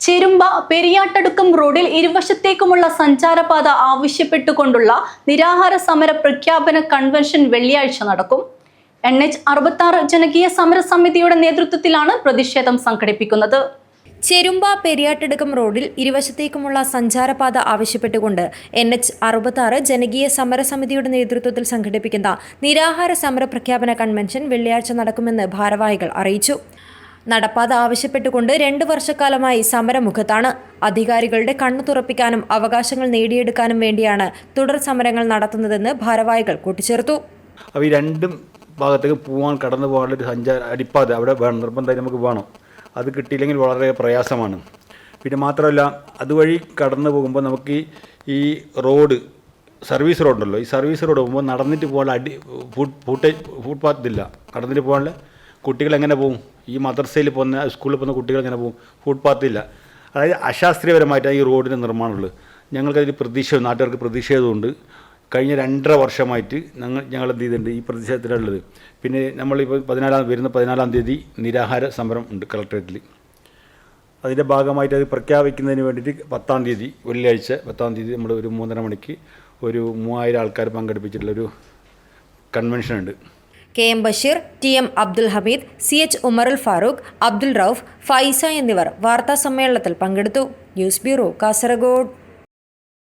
ചെരുമ്പ പെരിയാട്ടടുക്കം റോഡിൽ ഇരുവശത്തേക്കുമുള്ള സഞ്ചാരപാത ആവശ്യപ്പെട്ടുകൊണ്ടുള്ള നിരാഹാര സമര പ്രഖ്യാപന കൺവെൻഷൻ വെള്ളിയാഴ്ച നടക്കും. NH-66 ജനകീയ സമരസമിതിയുടെ നേതൃത്വത്തിലാണ് പ്രതിഷേധം സംഘടിപ്പിക്കുന്നത്. ചെരുമ്പ പെരിയാട്ടടുക്കം റോഡിൽ ഇരുവശത്തേക്കുമുള്ള സഞ്ചാരപാത ആവശ്യപ്പെട്ടുകൊണ്ട് NH-66 ജനകീയ സമരസമിതിയുടെ നേതൃത്വത്തിൽ സംഘടിപ്പിക്കുന്ന നിരാഹാര സമര പ്രഖ്യാപന കൺവെൻഷൻ വെള്ളിയാഴ്ച നടക്കുമെന്ന് ഭാരവാഹികൾ അറിയിച്ചു. നടപ്പാത ആവശ്യപ്പെട്ടുകൊണ്ട് 2 വർഷക്കാലമായി സമരമുഖത്താണ്. അധികാരികളുടെ കണ്ണു തുറപ്പിക്കാനും അവകാശങ്ങൾ നേടിയെടുക്കാനും വേണ്ടിയാണ് തുടർ സമരങ്ങൾ നടത്തുന്നതെന്ന് ഭാരവാഹികൾ കൂട്ടിച്ചേർത്തു. അപ്പോൾ ഈ രണ്ടും ഭാഗത്തേക്ക് കടന്നു പോകാനുള്ളൊരു അടിപ്പാത അവിടെ വേണം, നിർബന്ധമായി നമുക്ക് വേണം. അത് കിട്ടിയില്ലെങ്കിൽ വളരെ പ്രയാസമാണ്. പിന്നെ മാത്രമല്ല, അതുവഴി കടന്നു പോകുമ്പോൾ നമുക്ക് ഈ റോഡ് സർവീസ് റോഡുണ്ടല്ലോ, ഈ സർവീസ് റോഡ് പോകുമ്പോൾ നടന്നിട്ട് പോകാനുള്ള ഫുട്പാത്തില്ല. നടന്നിട്ട് പോകാനുള്ള കുട്ടികൾ എങ്ങനെ പോകും? ഈ മദ്രസയിൽ പോകുന്ന സ്കൂളിൽ പോകുന്ന കുട്ടികൾ എങ്ങനെ പോകും? ഫുട്പാത്തില്ല. അതായത് അശാസ്ത്രീയപരമായിട്ടാണ് ഈ റോഡിൻ്റെ നിർമ്മാണമുള്ളത്. ഞങ്ങൾക്കതിൽ നാട്ടുകാർക്ക് പ്രതിഷേധമുണ്ട്. കഴിഞ്ഞ 2.5 വർഷമായിട്ട് ഞങ്ങൾ എന്ത് ചെയ്തിട്ടുണ്ട് ഈ പ്രതിഷേധത്തിലുള്ളത്. പിന്നെ നമ്മളിപ്പോൾ 14-ാം തീയതി നിരാഹാര സമരം ഉണ്ട് കളക്ടറേറ്റിൽ. അതിൻ്റെ ഭാഗമായിട്ട് അത് പ്രഖ്യാപിക്കുന്നതിന് വേണ്ടിയിട്ട് 10-ാം തീയതി വെള്ളിയാഴ്ച 10-ാം തീയതി നമ്മൾ ഒരു 3:30 മണിക്ക് ഒരു 3000 ആൾക്കാർ പങ്കെടുപ്പിച്ചിട്ടുള്ളൊരു കൺവെൻഷൻ ഉണ്ട്. KM Basheer, TM Abdul Hameed, CH Umarul Farooq, Abdul Rauf, Faiza എന്നിവർ വാർത്താ സമ്മേളനത്തിൽ പങ്കെടുത്തു. News bureau, Kasaragod.